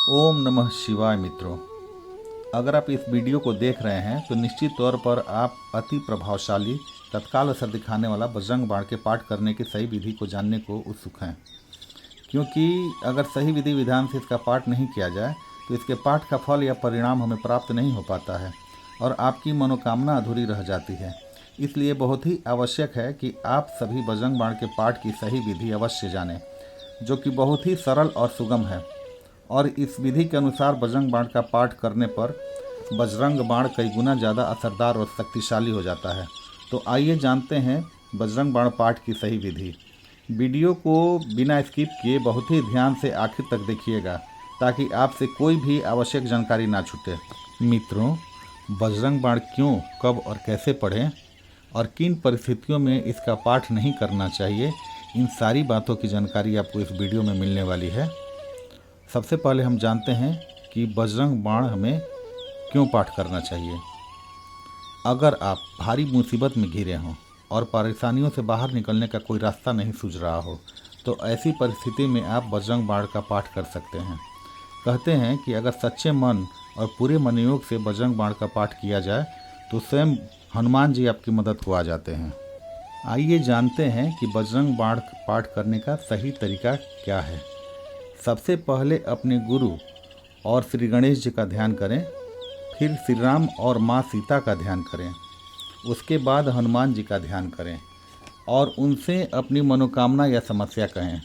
ओम नमः शिवाय। मित्रों, अगर आप इस वीडियो को देख रहे हैं तो निश्चित तौर पर आप अति प्रभावशाली तत्काल असर दिखाने वाला बजरंग बाण के पाठ करने की सही विधि को जानने को उत्सुक हैं। क्योंकि अगर सही विधि विधान से इसका पाठ नहीं किया जाए तो इसके पाठ का फल या परिणाम हमें प्राप्त नहीं हो पाता है और आपकी मनोकामना अधूरी रह जाती है। इसलिए बहुत ही आवश्यक है कि आप सभी बजरंग बाण के पाठ की सही विधि अवश्य जानें, जो कि बहुत ही सरल और सुगम है। और इस विधि के अनुसार बजरंग बाण का पाठ करने पर बजरंग बाण कई गुना ज़्यादा असरदार और शक्तिशाली हो जाता है। तो आइए जानते हैं बजरंग बाण पाठ की सही विधि। वीडियो को बिना स्किप किए बहुत ही ध्यान से आखिर तक देखिएगा ताकि आपसे कोई भी आवश्यक जानकारी ना छूटे। मित्रों, बजरंग बाण क्यों, कब और कैसे पढ़ें और किन परिस्थितियों में इसका पाठ नहीं करना चाहिए, इन सारी बातों की जानकारी आपको इस वीडियो में मिलने वाली है। सबसे पहले हम जानते हैं कि बजरंग बाण हमें क्यों पाठ करना चाहिए। अगर आप भारी मुसीबत में घिरे हों और परेशानियों से बाहर निकलने का कोई रास्ता नहीं सूझ रहा हो तो ऐसी परिस्थिति में आप बजरंग बाण का पाठ कर सकते हैं। कहते हैं कि अगर सच्चे मन और पूरे मनोयोग से बजरंग बाण का पाठ किया जाए तो स्वयं हनुमान जी आपकी मदद को आ जाते हैं। आइए जानते हैं कि बजरंग बाण पाठ करने का सही तरीका क्या है। सबसे पहले अपने गुरु और श्री गणेश जी का ध्यान करें, फिर श्री राम और माँ सीता का ध्यान करें, उसके बाद हनुमान जी का ध्यान करें और उनसे अपनी मनोकामना या समस्या कहें।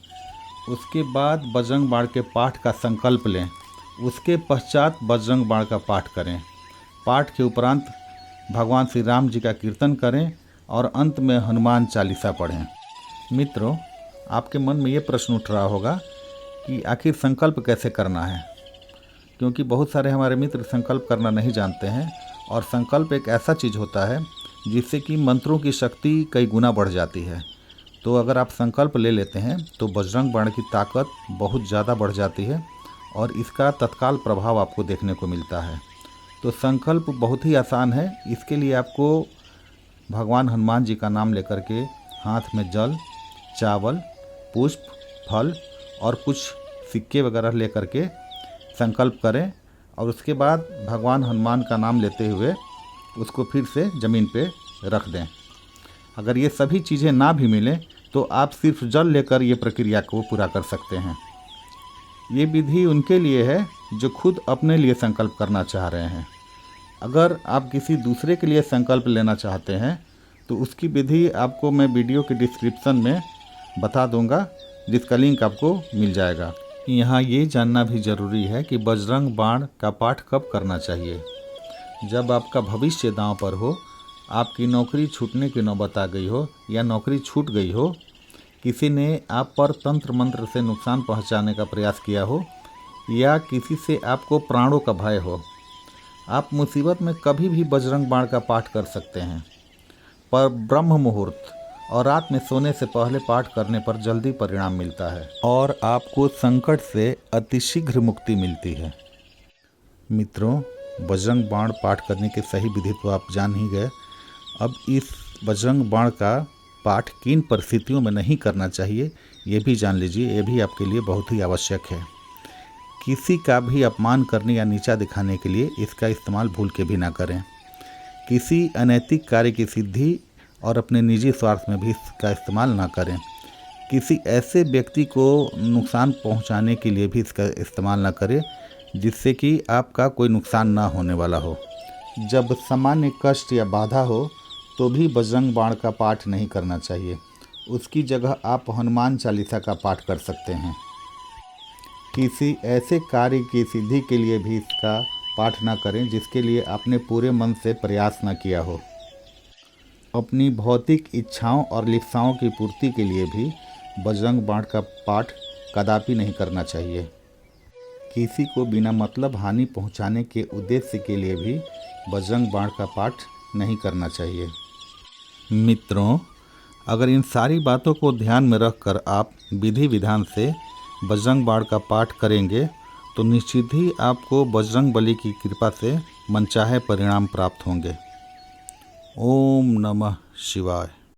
उसके बाद बजरंग बाण के पाठ का संकल्प लें। उसके पश्चात बजरंग बाण का पाठ करें। पाठ के उपरांत भगवान श्री राम जी का कीर्तन करें और अंत में हनुमान चालीसा पढ़ें। मित्रों, आपके मन में ये प्रश्न उठ रहा होगा कि आखिर संकल्प कैसे करना है, क्योंकि बहुत सारे हमारे मित्र संकल्प करना नहीं जानते हैं। और संकल्प एक ऐसा चीज़ होता है जिससे कि मंत्रों की शक्ति कई गुना बढ़ जाती है। तो अगर आप संकल्प ले लेते हैं तो बजरंग बाण की ताकत बहुत ज़्यादा बढ़ जाती है और इसका तत्काल प्रभाव आपको देखने को मिलता है। तो संकल्प बहुत ही आसान है। इसके लिए आपको भगवान हनुमान जी का नाम लेकर के हाथ में जल, चावल, पुष्प, फल और कुछ सिक्के वगैरह लेकर के संकल्प करें और उसके बाद भगवान हनुमान का नाम लेते हुए उसको फिर से ज़मीन पे रख दें। अगर ये सभी चीज़ें ना भी मिलें तो आप सिर्फ जल लेकर ये प्रक्रिया को पूरा कर सकते हैं। ये विधि उनके लिए है जो खुद अपने लिए संकल्प करना चाह रहे हैं। अगर आप किसी दूसरे के लिए संकल्प लेना चाहते हैं तो उसकी विधि आपको मैं वीडियो के डिस्क्रिप्शन में बता दूंगा, जिसका लिंक आपको मिल जाएगा। यहाँ ये जानना भी ज़रूरी है कि बजरंग बाण का पाठ कब करना चाहिए। जब आपका भविष्य दांव पर हो, आपकी नौकरी छूटने की नौबत आ गई हो या नौकरी छूट गई हो, किसी ने आप पर तंत्र मंत्र से नुकसान पहुँचाने का प्रयास किया हो या किसी से आपको प्राणों का भय हो, आप मुसीबत में कभी भी बजरंग बाण का पाठ कर सकते हैं। पर ब्रह्म मुहूर्त और रात में सोने से पहले पाठ करने पर जल्दी परिणाम मिलता है और आपको संकट से अतिशीघ्र मुक्ति मिलती है। मित्रों, बजरंग बाण पाठ करने की सही विधि तो आप जान ही गए। अब इस बजरंग बाण का पाठ किन परिस्थितियों में नहीं करना चाहिए ये भी जान लीजिए। ये भी आपके लिए बहुत ही आवश्यक है। किसी का भी अपमान करने या नीचा दिखाने के लिए इसका इस्तेमाल भूल के भी ना करें। किसी अनैतिक कार्य की सिद्धि और अपने निजी स्वार्थ में भी इसका इस्तेमाल ना करें। किसी ऐसे व्यक्ति को नुकसान पहुंचाने के लिए भी इसका इस्तेमाल ना करें जिससे कि आपका कोई नुकसान ना होने वाला हो। जब सामान्य कष्ट या बाधा हो तो भी बजरंग बाण का पाठ नहीं करना चाहिए। उसकी जगह आप हनुमान चालीसा का पाठ कर सकते हैं। किसी ऐसे कार्य की सिद्धि के लिए भी इसका पाठ ना करें जिसके लिए आपने पूरे मन से प्रयास न किया हो। अपनी भौतिक इच्छाओं और लिप्साओं की पूर्ति के लिए भी बजरंग बाण का पाठ कदापि नहीं करना चाहिए। किसी को बिना मतलब हानि पहुंचाने के उद्देश्य के लिए भी बजरंग बाण का पाठ नहीं करना चाहिए। मित्रों, अगर इन सारी बातों को ध्यान में रखकर आप विधि विधान से बजरंग बाण का पाठ करेंगे तो निश्चित ही आपको बजरंग बली की कृपा से मनचाहे परिणाम प्राप्त होंगे। ओम नमः शिवाय।